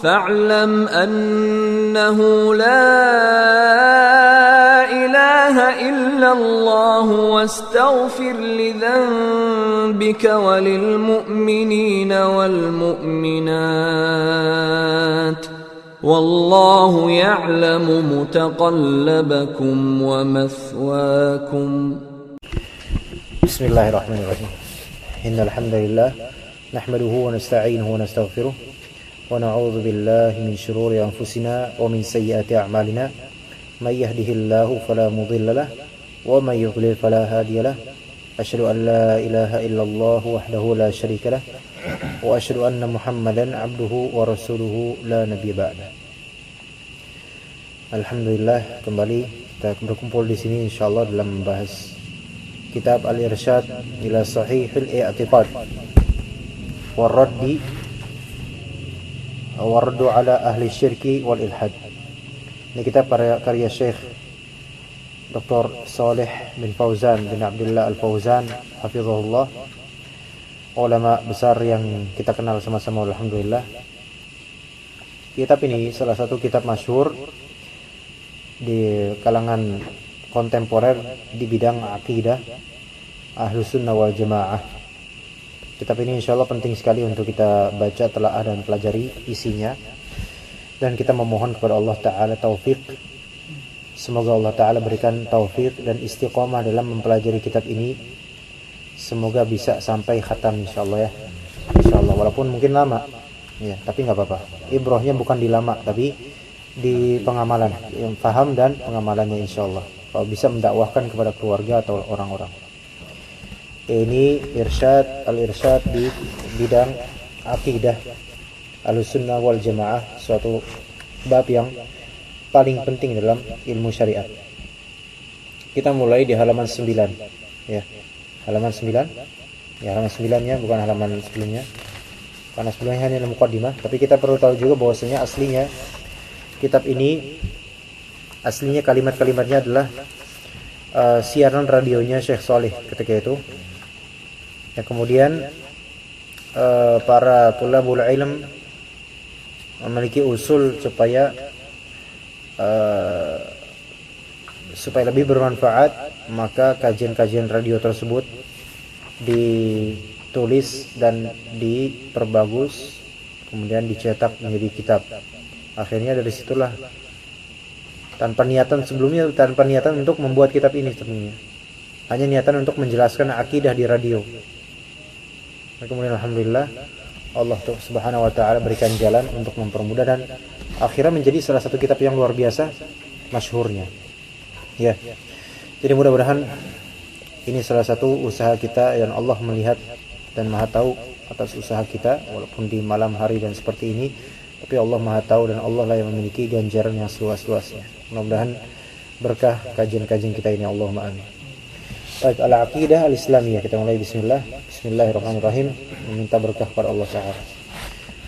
فاعلم أنه لا إله إلا الله واستغفر لذنبك وللمؤمنين والمؤمنات والله يعلم متقلبكم ومثواكم. بسم الله الرحمن الرحيم. إن الحمد لله نحمده ونستعينه ونستغفره ونعوذ بالله من شرور أنفسنا ومن سيئات أعمالنا من يهده الله فلا مضل له ومن يضلل فلا هادي له أشهد أن لا إله إلا الله وحده لا شريك له وأشهد أن محمدا عبده ورسوله لا نبي بعده. Alhamdulillah, kembali kita berkumpul di sini insyaallah dalam membahas kitab Al-Irsyad ila Sahihil I'tiqad warraddu ala ahli syirki wal ilhad. Ini kitab karya Syekh Dr. Saleh bin Fauzan bin Abdullah Al-Fauzan hafizahullah, ulama besar yang kita kenal sama-sama alhamdulillah. Kitab ini salah satu kitab masyhur di kalangan kontemporer di bidang akidah Ahlus Sunnah wal Jamaah. Kitab ini insyaallah penting sekali untuk kita baca, telaah dan pelajari isinya, dan kita memohon kepada Allah Ta'ala taufik. Semoga Allah Ta'ala berikan taufik dan istiqomah dalam mempelajari kitab ini. Semoga bisa sampai khatam insyaallah ya. Insyaallah, walaupun mungkin lama ya, tapi nggak apa-apa. Ibrahnya bukan di lama, tapi di pengamalan, yang paham dan pengamalannya insyaallah. Kalau bisa mendakwahkan kepada keluarga atau orang-orang. Ini al-irsyad di bidang akidah Ahlussunnah wal Jamaah, suatu bab yang paling penting dalam ilmu syariat. Kita mulai di halaman 9 ya. Halaman 9. Ya, halaman 9-nya bukan halaman sebelumnya. Karena sebelumnya hanya muqaddimah, tapi kita perlu tahu juga bahwasanya aslinya kitab ini, aslinya kalimat-kalimatnya adalah siaran radionya Syekh Saleh ketika itu. Ya, kemudian para tulabul ilm memiliki usul supaya lebih bermanfaat, maka kajian-kajian radio tersebut ditulis dan diperbagus, kemudian dicetak menjadi kitab. Akhirnya dari situlah, tanpa niatan untuk membuat kitab ini sebenarnya, hanya niatan untuk menjelaskan akidah di radio. Kemudian alhamdulillah Allah Subhanahu wa taala berikan jalan untuk mempermudah, dan akhirnya menjadi salah satu kitab yang luar biasa masyhurnya. Ya. Jadi mudah-mudahan ini salah satu usaha kita yang Allah melihat dan Maha tahu atas usaha kita, walaupun di malam hari dan seperti ini, tapi Allah Maha tahu dan Allah lah yang memiliki ganjaran yang seluas-luasnya. Mudah-mudahan berkah kajian-kajian kita ini, Allahumma amin. Baik, al-aqidah al-islamiyah, kita mulai bismillahirrahmanirrahim, meminta berkah kepada Allah Ta'ala.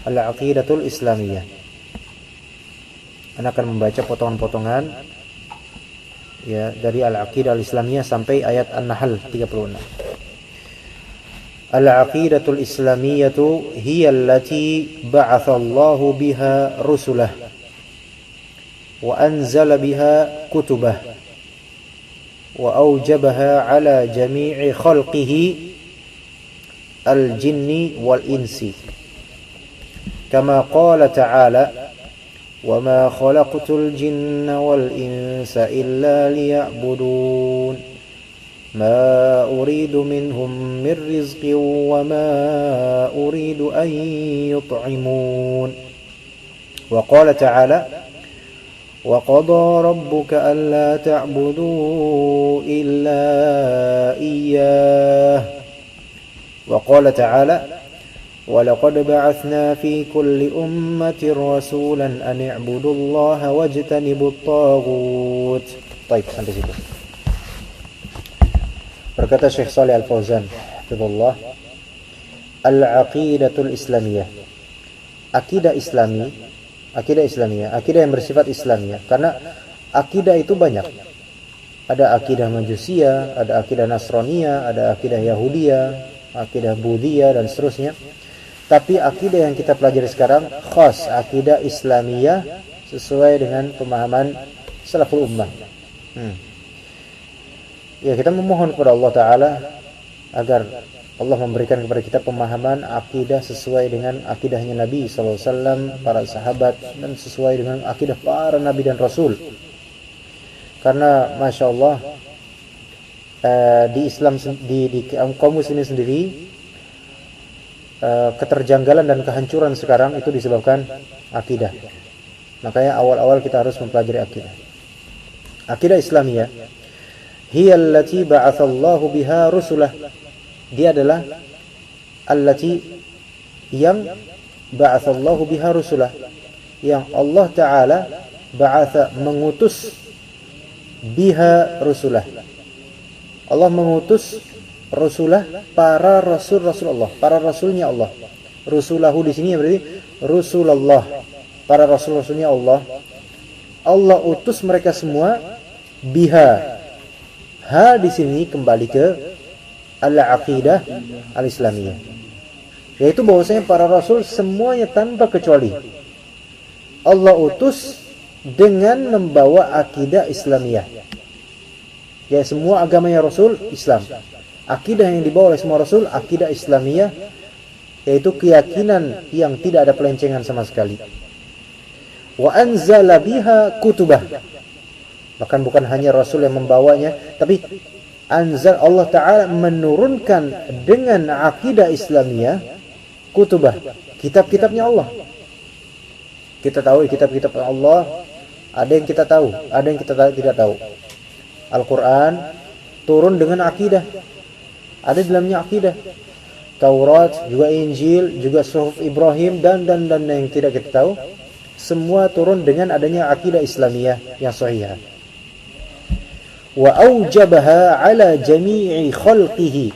Al-aqidatul islamiyah. Anda akan membaca potongan-potongan ya dari al-aqidah al-islamiyah sampai ayat An-Nahl 36. Al-aqidatul islamiyatu hiya allati ba'atha Allahu biha rusulah wa anzala biha kutubah wa awjabaha ala jami'i khalqihi al-jinni wal insi kama qala ta'ala wa ma khalaqtul jinna wal insa illa liya'budun ma uridu minhum min rizqin wa ma uridu an yut'imun wa qala ta'ala وَقَضَى رَبُّكَ أَلَّا تَعْبُدُوا إِلَّا إِيَّاهُ وَقَالَ تَعَالَى وَلَقَدْ بَعَثْنَا فِي كُلِّ أُمَّةٍ رَسُولًا أَنِ اعْبُدُوا اللَّهَ وَاجْتَنِبُوا الطَّاغُوتَ. Baik, sampai situ. Berkata Syekh Saleh Al-Fauzan hafizahullah, Al-aqidatul islamiyah, akidah islamiyah, akidah yang bersifat islamiyah. Karena akidah itu banyak. Ada akidah Majusiyah, ada akidah Nasraniyah, ada akidah Yahudiyah, akidah Buddhiyah dan seterusnya. Tapi akidah yang kita pelajari sekarang khas akidah Islamiyah sesuai dengan pemahaman salaful ummah. Ya, kita memohon kepada Allah Ta'ala agar Allah memberikan kepada kita pemahaman akidah sesuai dengan akidahnya Nabi SAW, para sahabat, dan sesuai dengan akidah para Nabi dan Rasul. Karena Masya Allah, di Islam, di kaum muslimin sendiri, keterjanggalan dan kehancuran sekarang itu disebabkan akidah. Makanya awal-awal kita harus mempelajari akidah. Akidah Islamiyah hiya allati ba'athallahu biha rusulah. Dia adalah allati yang ba'athallahu biha rusulah, yang Allah Ta'ala ba'atha, mengutus, biha rusulah, Allah mengutus rusulah, para rasul-rasul Allah, para rasulnya Allah. Rusulahu di sini berarti Rasulullah, para rasul-rasulnya Allah. Allah utus mereka semua biha. Ha di sini kembali ke al-aqidah al-islamiyah, yaitu bahwasanya para rasul semuanya tanpa kecuali Allah utus dengan membawa akidah Islamiyah. Ya, semua agamanya Rasul Islam. Akidah yang dibawa oleh semua Rasul akidah Islamiyah, yaitu keyakinan yang tidak ada pelencengan sama sekali. Wa anzala biha kutubah. Bahkan bukan hanya Rasul yang membawanya, tapi anzal, Allah Ta'ala menurunkan dengan akidah Islamiyah kutubah, kitab-kitabnya Allah. Kita tahu kitab-kitab Allah, ada yang kita tahu, ada yang kita tidak tahu. Al-Quran turun dengan akidah, ada di dalamnya akidah. Taurat, juga Injil, juga Suhuf Ibrahim, dan yang tidak kita tahu, semua turun dengan adanya akidah Islamiyah yang sahih. Wa aujabaha ala jami'i khalqihi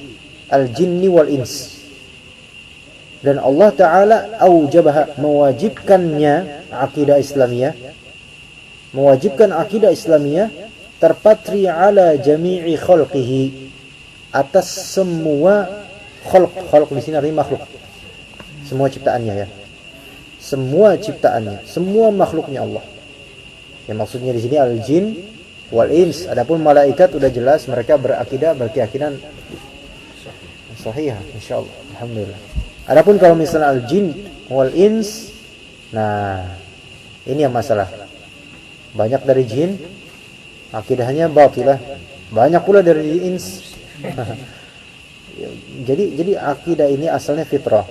al-jinni wal ins. Dan Allah Ta'ala aujabaha, mewajibkannya akidah Islamiyah, mewajibkan akidah Islamiyah terpatri ala jami'i khalqihi, atas semua khalq di sini artinya makhluk, semua ciptaannya, ya, semua ciptaannya, semua makhluknya Allah. Yang maksudnya di sini al-jin wal ins. Adapun malaikat sudah jelas mereka berkeyakinan sahih, insyaallah, alhamdulillah. Adapun kalau misalnya al-jin wal ins, nah ini yang masalah. Banyak dari jin akidahnya batilah, banyak pula dari ins. jadi akidah ini asalnya fitrah,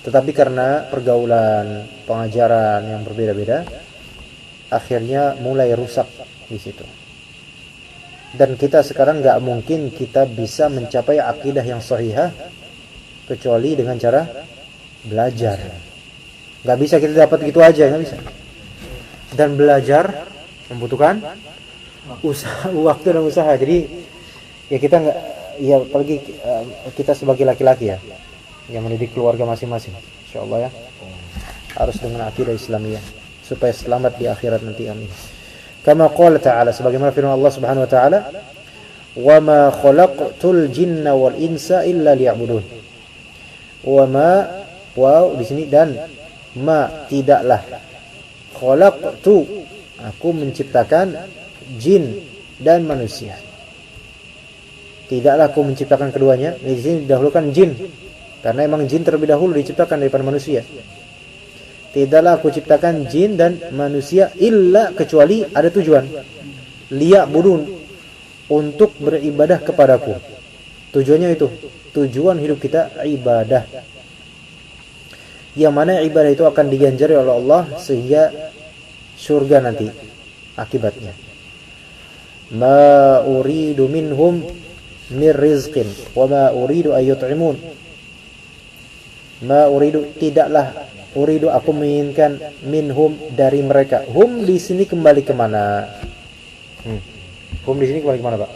tetapi karena pergaulan, pengajaran yang berbeda-beda, akhirnya mulai rusak di situ. Dan kita sekarang nggak mungkin kita bisa mencapai akidah yang sahihah kecuali dengan cara belajar. Nggak bisa kita dapat gitu aja, nggak bisa. Dan belajar membutuhkan usaha, waktu dan usaha. Jadi ya kita nggak, ya apalagi kita sebagai laki-laki ya, yang mendidik keluarga masing-masing, insyaallah ya, harus dengan akidah Islamiyah supaya selamat di akhirat nanti, amin. Kama qala ta'ala, sebagaimana firman Allah Subhanahu wa ta'ala, wa ma khalaqtul jinna wal insa illa liya'budun. Wa ma, wow di sini, dan ma, tidaklah, khalaqtu, aku menciptakan jin dan manusia. Tidaklah aku menciptakan keduanya. Di sini didahulukan jin karena emang jin terlebih dahulu diciptakan daripada manusia. Tidaklah aku ciptakan jin dan manusia illa, kecuali ada tujuan, liya'budun, untuk beribadah kepadaku. Tujuannya itu, tujuan hidup kita ibadah, yang mana ibadah itu akan diganjari oleh Allah sehingga surga nanti akibatnya. Ma uridu minhum min rizqin wa ma uridu ayyut'imun. Ma uridu, tidaklah, uridu aku menginginkan, minhum, dari mereka. Hum di sini kembali ke mana? Hum di sini kembali ke mana, Pak?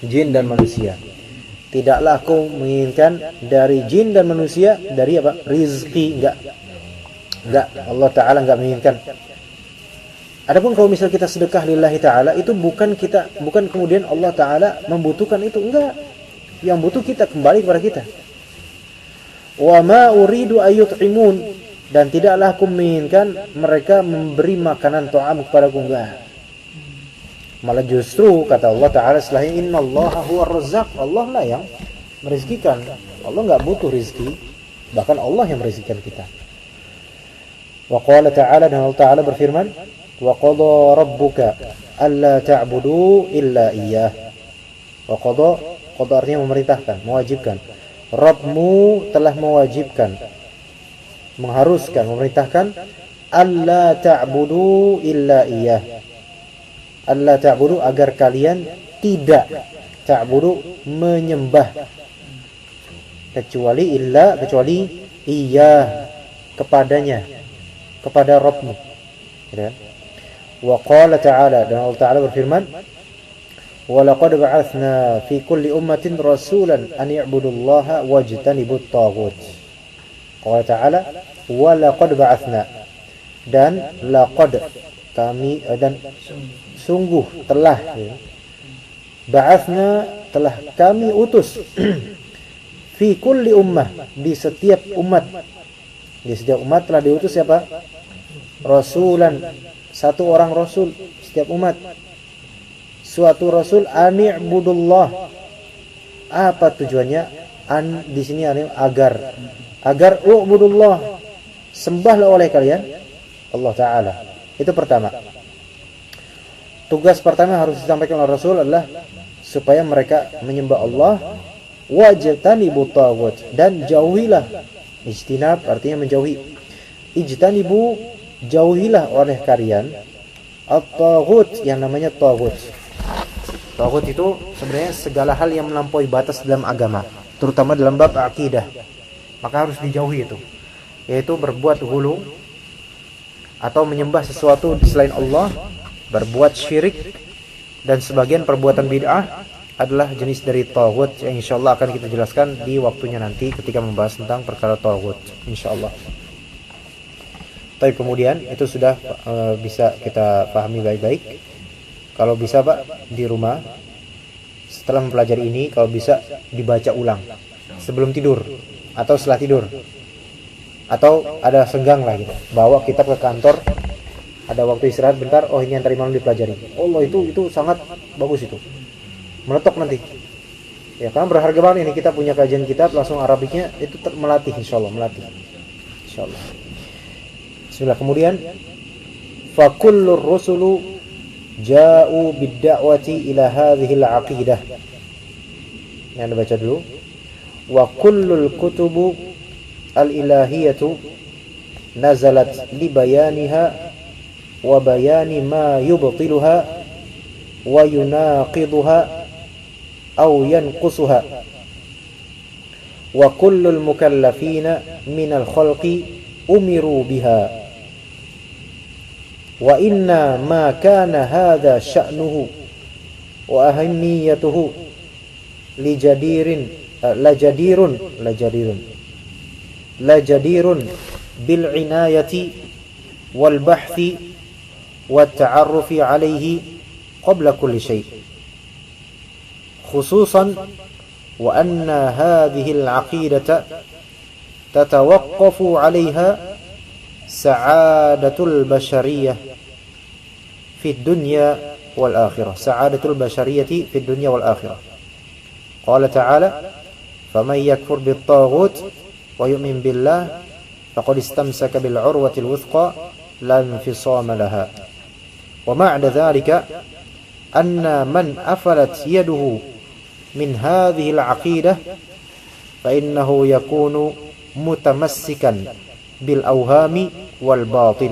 Jin dan manusia. Tidaklah aku menginginkan dari jin dan manusia, dari apa? Rizki, enggak. Allah Ta'ala enggak menginginkan. Adapun kalau misal kita sedekah lillahi ta'ala, itu bukan kemudian Allah Ta'ala membutuhkan itu, enggak. Yang butuh kita, kembali kepada kita. Wa ma uridu ayut'imun, dan tidaklah aku menginginkan mereka memberi makanan ta'am kepadaku, enggak. Malah justru kata Allah Ta'ala setelahnya, innallaha huwar razzaq, Allah lah yang merizkikan. Allah enggak butuh rizki, bahkan Allah yang merizkikan kita. Wa qala ta'ala, dan Allah Ta'ala berfirman, wa qada rabbuka alla ta'budu illa iyyah. Wa qada artinya memerintahkan, mewajibkan. Rabbmu telah mewajibkan, mengharuskan, memerintahkan, alla ta'budu illa iyyah. Alla ta'budu, agar kalian tidak ta'budu, menyembah, kecuali iyyah, kepadanya, kepada Rabbmu. Ya. Wa qala ta'ala, dan Allah Ta'ala berfirman, wa laqad ba'athna fi kulli ummatin rasulan an ya'budullaha wajtanibut taghut. Qala Ta'ala, wa laqad ba'athna, dan laqad kami, dan sungguh telah, ya. Ba'athna, telah kami utus fi kulli ummah, di setiap umat. Di setiap umat telah diutus siapa? Rasulan, satu orang rasul setiap umat. Suatu rasul, ani'budullah. Apa tujuannya? An di sini agar u'budullah, sembahlah oleh kalian Allah Ta'ala. Itu pertama. Tugas pertama harus disampaikan oleh Rasul adalah supaya mereka menyembah Allah, wajtanibut taghut, dan jauhilah. Ijtinab artinya menjauhi. Ijtanibu, jauhilah oleh kalian at-taghut, yang namanya taghut. Taghut itu sebenarnya segala hal yang melampaui batas dalam agama, terutama dalam bab akidah. Maka harus dijauhi itu, yaitu berbuat ghulu atau menyembah sesuatu selain Allah, berbuat syirik, dan sebagian perbuatan bid'ah adalah jenis dari taghut yang insyaallah akan kita jelaskan di waktunya nanti ketika membahas tentang perkara taghut insyaallah. Tapi kemudian itu sudah bisa kita pahami baik-baik. Kalau bisa Pak, di rumah setelah mempelajari ini, kalau bisa dibaca ulang sebelum tidur atau setelah tidur, atau ada senggang lah gitu, bawa kitab ke kantor, ada waktu istirahat bentar, oh ini yang tadi malam dipelajari, Allah itu sangat bagus, itu meletok nanti ya, karena berharga banget ini kita punya kajian kitab langsung Arabiknya, itu melatih insyaallah, insyaallah. Bismillah. Kemudian fa kullur rusulu ja'u bid-da'wati ila hadhihi al-aqidah. Yang dibaca dulu. Wa kullul kutubu al-ilahiyatu nazalat li bayaniha wa bayani ma yubtiluha wa yunaqiduha aw yanqusuha. Wa kullul mukallafina minal khalqi umiru biha. Wa inna ma kana hadha sya'nuhu wa ahammiyatuhu lajadirun bil inayati wal bahthi wat ta'arrufi alayhi qabla kulli shay, khususan wa anna hadhihi al-aqidata tatawaqqafu 'alayha sa'adatul bashariyah fi dunya wal akhirah, sa'adatul bashariyati fi dunya wal akhirah. Qala ta'ala, faman yakfur bit taghut wa yu'min billah faqad istamsaka bil 'urwatil wuthqa la infisama laha. Wa ma'na dhalika anna man afalat yaduhu min hadhihi al-'aqidah fa innahu yakunu mutamassikan bil awhami wal batil,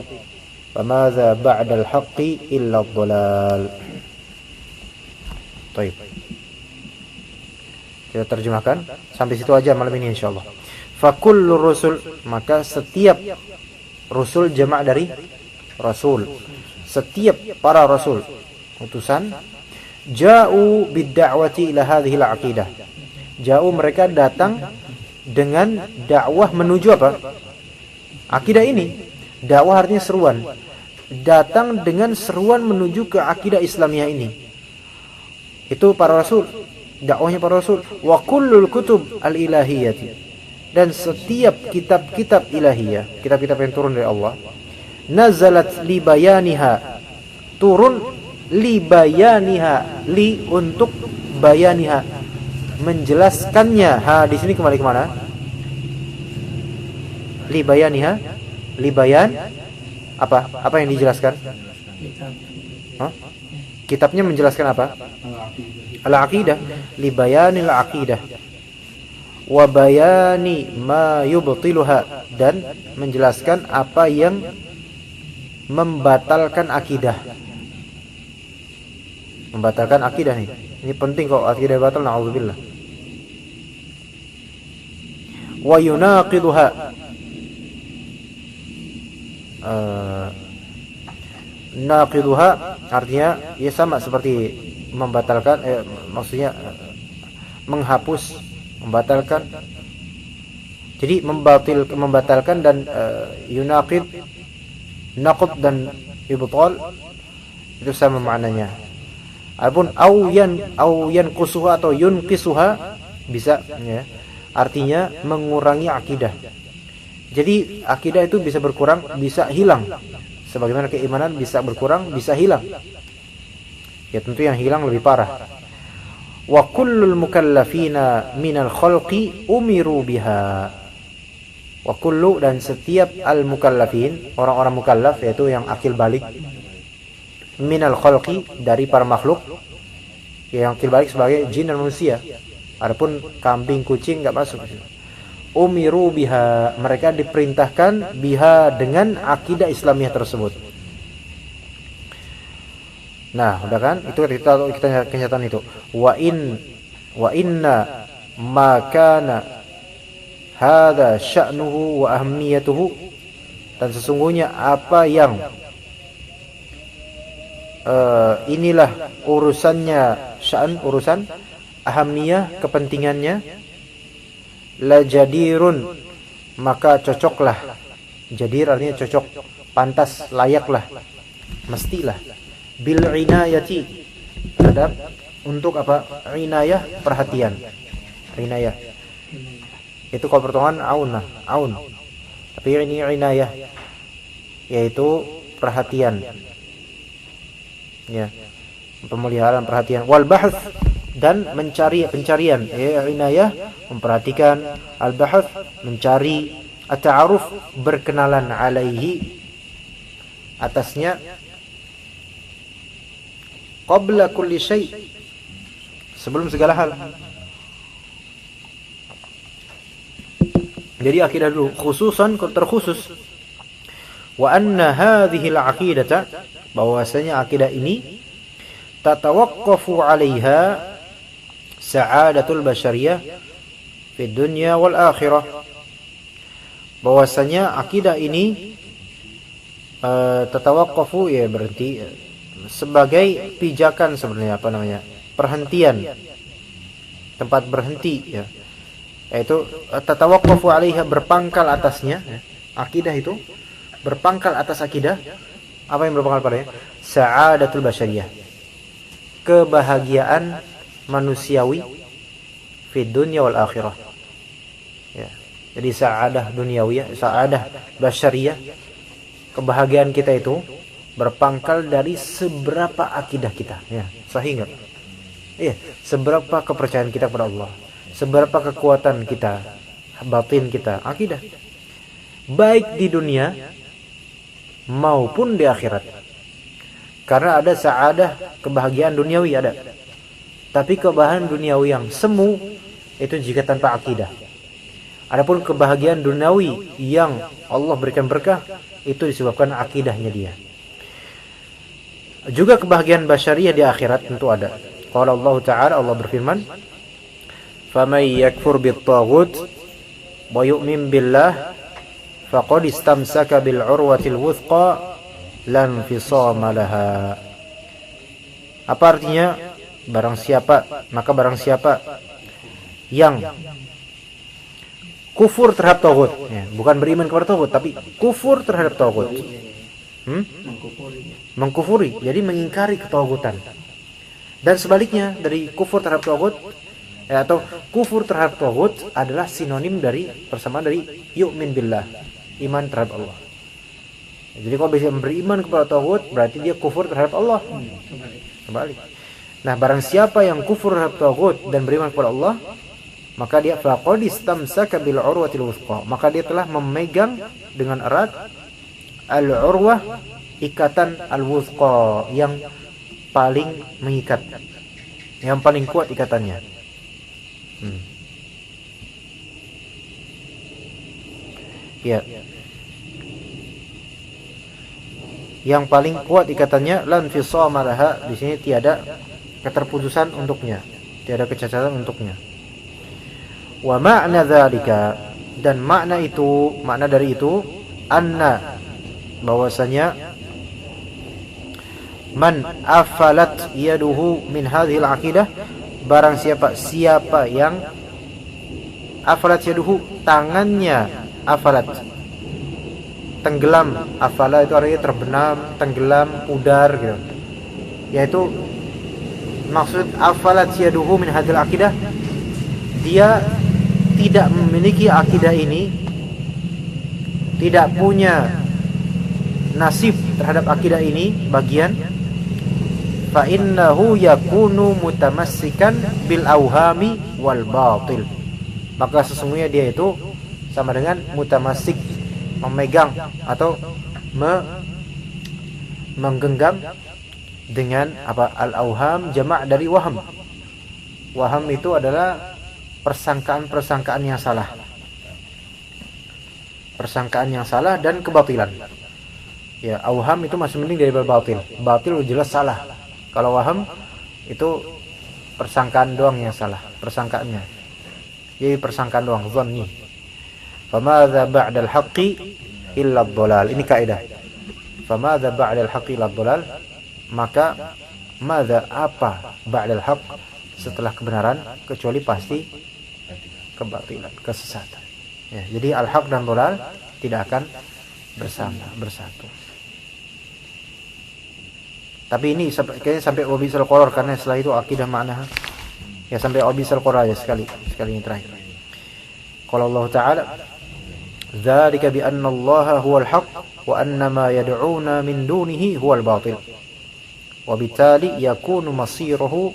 famadza ba'da al haqqi illa ad-dhalal. Baik. Kita terjemahkan sampai situ aja malam ini insyaallah. Fa kullu rusul, maka setiap rusul jamak dari rasul, setiap para rasul utusan, ja'u bid-da'wati ila hadhihi al-aqidah. Ja'u, mereka datang dengan dakwah menuju apa? Akidah ini. Dakwah artinya seruan. Datang dengan seruan menuju ke akidah Islamiyah ini. Itu para rasul, dakwahnya para rasul. Wa kullul kutub al-ilahiyati, dan setiap kitab-kitab ilahiyah, kitab-kitab yang turun dari Allah, nazalat li bayaniha, turun li bayaniha, li untuk bayaniha, menjelaskannya. Ha, di sini kembali kemana? Li bayaniha, li bayan apa? Apa yang dijelaskan? Hah? Kitabnya menjelaskan apa? Al-aqidah, li bayanil aqidah wa bayani ma yubtiluha, dan menjelaskan apa yang membatalkan akidah. Membatalkan akidah nih. Ini penting kok, akidah batal, na'udzubillah. Wa yunaqiduha, naqiduha artinya ya sama seperti membatalkan, maksudnya menghapus, membatalkan. Jadi membatalkan dan yunaqid, naqd dan ibtal itu sama maknanya. Adapun au yanqusuha atau yunqisuha bisa ya, artinya mengurangi akidah. Jadi akidah itu bisa berkurang, bisa hilang. Sebagaimana keimanan bisa berkurang, bisa hilang. Ya tentu yang hilang lebih parah. Wa kullul mukallafina minal khalqi umiru biha. Wa kullu, dan setiap al-mukallafin, orang-orang mukallaf yaitu yang akil balik, minal khalqi dari para makhluk, yang akil balik sebagai jin dan manusia. Adapun kambing, kucing enggak masuk. Umiru biha, mereka diperintahkan biha dengan akidah Islamiyah tersebut. Nah, udah kan? Itu kita kenyataan itu. Wa inna ma kana hadza sya'nuhu wa ahamiyatuhu, dan sesungguhnya apa yang inilah urusannya, sya'an urusan, ahamiyah kepentingannya, la jadirun maka cocoklah. Jadir artinya cocok, pantas, layaklah, mestilah. Bil inayati, terhadap untuk apa? Inayah, perhatian. Inayah itu kalau pertolongan aun. Tapi ini inayah yaitu perhatian. Ya. Pemeliharaan, perhatian. Wal bahth, dan pencarian. Ya, inayah memperhatikan, al-bahth mencari, at-ta'aruf berkenalan, alaihi atasnya, qabla kulli syai, sebelum segala hal. Jadi akidah dulu, khususan, terkhusus. Wa anna hadhihi al-aqidata, bahwasanya akidah ini tatawaqqafu 'alaiha sa'adatul basyariyah fid dunya wal akhirah. Bahwasanya akidah ini tatawaqqafu, ya berhenti, sebagai pijakan sebenarnya, apa namanya? Perhentian. Tempat berhenti ya. Yaitu tatawaqqafu 'alaiha, berpangkal atasnya, ya. Akidah itu berpangkal atas akidah. Apa yang berpangkal padanya? Sa'adatul basyariyah, kebahagiaan manusiawi, fid dunya wal akhirah. Ya. Jadi sa'adah dunyawiyah, sa'adah basyariyah, kebahagiaan kita itu berpangkal dari seberapa akidah kita, ya. Sahih enggak? Iya, seberapa kepercayaan kita kepada Allah, seberapa kekuatan kita, batin kita, akidah. Baik di dunia maupun di akhirat. Karena ada sa'adah, kebahagiaan duniawi ada. Tapi kebahagiaan duniawi yang semu itu jika tanpa akidah. Adapun kebahagiaan duniawi yang Allah berikan berkah itu disebabkan akidahnya dia. Juga kebahagiaan basyariah di akhirat tentu ada. Qala Allah Ta'ala, Allah berfirman, "Faman yakfur bit-taghut wa yu'min billah faqad istamsaka bil 'urwatil wuthqa lan fisama laha." Apa artinya? Barang siapa yang kufur terhadap taghut, ya, bukan beriman kepada taghut, tapi kufur terhadap taghut. Mengkufuri, jadi mengingkari ketaghutan. Dan sebaliknya dari kufur terhadap taghut, Atau kufur terhadap taghut adalah sinonim dari persamaan dari yu'min billah, iman terhadap Allah. Jadi kalau bisa beriman kepada taghut berarti dia kufur terhadap Allah. Kembali. Nah, barang siapa yang kufur terhadap taghut dan beriman kepada Allah, maka dia faqad istamsaka bil urwatil wuthqa, maka dia telah memegang dengan erat al-urwah, ikatan al-wuthqa, yang paling mengikat, yang paling kuat ikatannya. Ya. Yang paling kuat ikatannya, lan fisama laha, di sini tiada keterputusan untuknya, tiada kecacatan untuknya. Wa ma'na dzalika, dan makna dari itu anna, bahwasanya man afalat yaduhu min hadhil aqidah, barang siapa yang afalat yaduhu, tangannya afalat, tenggelam. Afala itu artinya terbenam, tenggelam, pudar gitu. Yaitu maksud afalat yaduhu min hadhil aqidah, dia tidak memiliki akidah ini, tidak punya nasib terhadap akidah ini, bagian, fa innahu yakunu mutamassikan bil auhami wal batil, maka sesungguhnya dia itu sama dengan mutamassik, memegang atau menggenggam dengan apa? Al-auham jamak dari waham. Waham itu adalah persangkaan yang salah. Persangkaan yang salah dan kebatilan. Ya, auham itu masih mending daripada batil. Batil jelas salah. Kalau waham itu persangkaan doang yang salah, persangkaannya. Jadi persangkaan doang, dhanni. Famadza ba'dal haqqi illa ad-dhalal. Ini kaidah. Famadza ba'dal haqqi illa ad-dhalal, maka madza, apa, ba'dal haqq, setelah kebenaran, kecuali pasti kebatilan, kesesatan. Ya, jadi al-haq dan dhalal tidak akan bersatu. Tapi ini kayaknya sampai wabisal qoror, karena setelah itu akidah makna. Ya, sampai wabisal qoror aja sekali ini terakhir. Qala Allah Ta'ala, dzalika bi anna Allah huwal haqq wa anna ma yad'una min dunihi huwal batil. Wa bitali yakunu masiruhu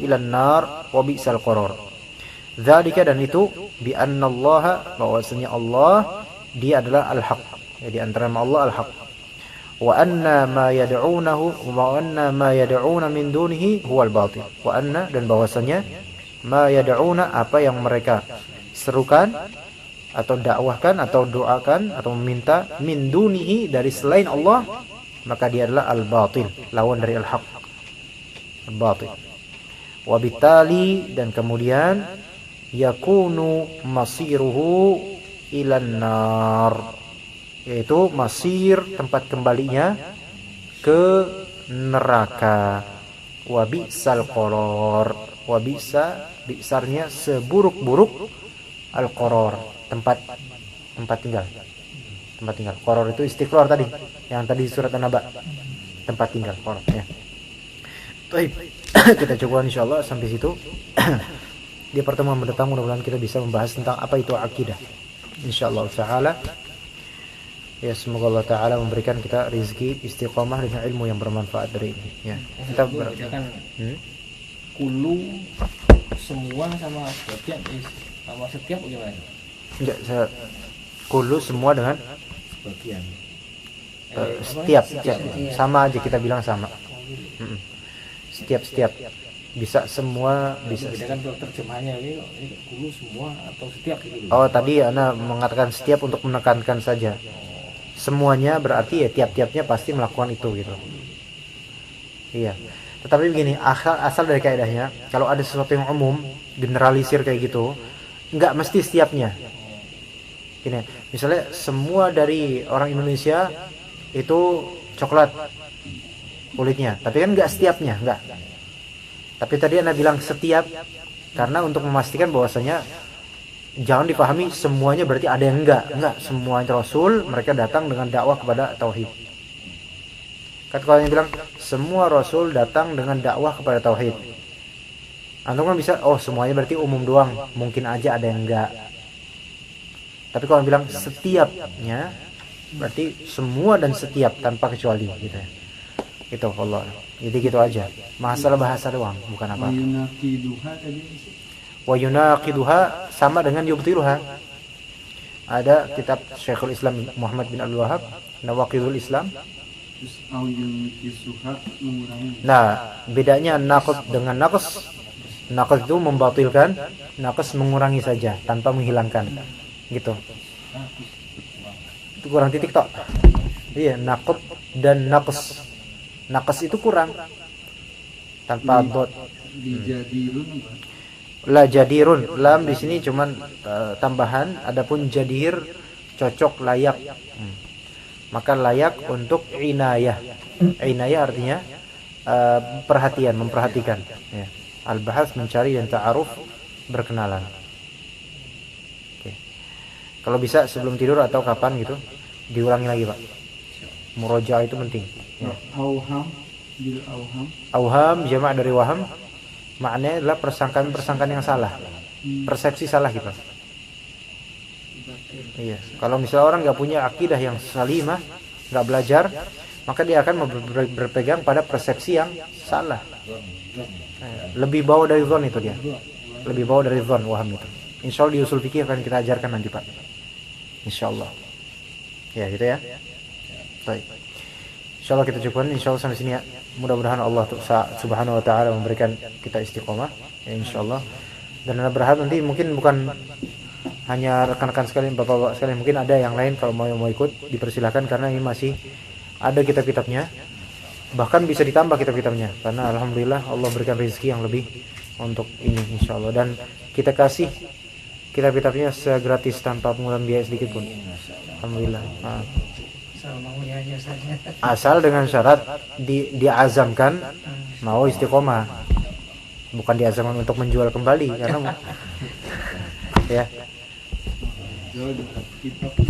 ila an-nar wa bi'sal qarar. Dzalika, dan itu, bi anna Allah, bahwasanya Allah dia adalah al-haq. Jadi antara Allah al-haq. Wa anna ma yad'una min dunihi huwal batil. Wa anna, dan bahwasanya, ma yad'una, apa yang mereka serukan atau dakwahkan atau doakan atau meminta, min dunihi, dari selain Allah, maka dia adalah al-batil, lawan dari al-haq, al-batil. Wa bitali, dan kemudian, yakunu masiruhu ilan nar, yaitu masir, tempat kembalinya ke neraka. Wa bi'sal qarar, wa bi'sarnya seburuk-buruk, al-qarar, tempat tinggal. Qarar itu istiqrar tadi, yang tadi surat An-Naba, tempat tinggal, qarar ya. Baik, kita coba insyaallah sampai situ. Di pertemuan mendatang mudah-mudahan kita bisa membahas tentang apa itu akidah, insyaallah taala. Ya, semoga Allah Ta'ala memberikan kita rezeki istiqomah dengan ilmu yang bermanfaat dari ini. Ya, kita kulu semua sama setiap bagaimana? Enggak, kulu semua dengan Bagian. setiap sama aja, kita bilang sama. Setiap bisa semua, bisa. Bedakan terjemahannya ini kulu semua atau setiap gitu. Oh, tadi Ana mengatakan setiap untuk menekankan saja. Semuanya berarti ya tiap-tiapnya pasti melakukan itu gitu. Iya. Tetapi begini, asal dari kaidahnya, kalau ada sesuatu yang umum, generalisir kayak gitu, enggak mesti setiapnya. Gini, misalnya semua dari orang Indonesia itu coklat kulitnya, tapi kan enggak setiapnya, enggak. Tapi tadi Anda bilang setiap, karena untuk memastikan bahwasanya jangan dipahami semuanya berarti ada yang enggak. Semua Rasul mereka datang dengan dakwah kepada tauhid. Kan kalau yang bilang semua Rasul datang dengan dakwah kepada tauhid, Antum kan bisa, oh semuanya berarti umum doang, mungkin aja ada yang enggak. Tapi kalau bilang setiapnya, berarti semua dan setiap tanpa kecuali gitu ya. Itu Allah. Jadi gitu aja. Masalah bahasa doang, bukan apa. Yunaqiduha tadi. Wa yunaqiduha sama dengan yubtiluha. Ada kitab Syekhul Islam Muhammad bin Abdul Wahab, Nawaqidul Islam. Terus au yunqisuha mengurangi. Nah, bedanya naqd dengan naqs. Naqs itu membatilkan, naqs mengurangi saja tanpa menghilangkan. Gitu. Itu kurang titik tok. Iya, naqd dan naqs. Naqs itu kurang tanpa dot. Dijadirun apa? La jadirun, lam di sini cuman tambahan, adapun jadir cocok, layak. Maka layak untuk inayah. Inayah artinya perhatian, memperhatikan ya. Al-bahas mencari dan ta'aruf berkenalan. Oke. Kalau bisa sebelum tidur atau kapan gitu diulangi lagi, Pak. Murojaah itu penting ya. Auham bil auham. Auham jamak dari waham, maknanya adalah persangkaan yang salah, persepsi salah gitu. Iya, kalau misalnya orang nggak punya akidah yang salimah, nggak belajar, maka dia akan berpegang pada persepsi yang salah. Lebih bawah dari zon itu dia, lebih bawah dari zon waham itu. Insya Allah di usul fikih akan kita ajarkan nanti, Pak. Insya Allah. Ya gitu ya. Baik. Insya Allah kita cukupkan. Insya Allah sampai sini ya. Mudah-mudahan Allah subhanahu wa ta'ala memberikan kita istiqomah ya, insya Allah. Dan Anda berharap nanti mungkin bukan hanya rekan-rekan sekalian, bapak-bapak sekalian, mungkin ada yang lain kalau mau ikut dipersilahkan, karena ini masih ada kitab-kitabnya, bahkan bisa ditambah kitab-kitabnya, karena alhamdulillah Allah berikan rezeki yang lebih untuk ini insya Allah. Dan kita kasih kitab-kitabnya segratis tanpa pungutan biaya sedikit pun, alhamdulillah. Asal dengan syarat diazamkan mau istiqomah, bukan diazamkan untuk menjual kembali, karena ya Kitab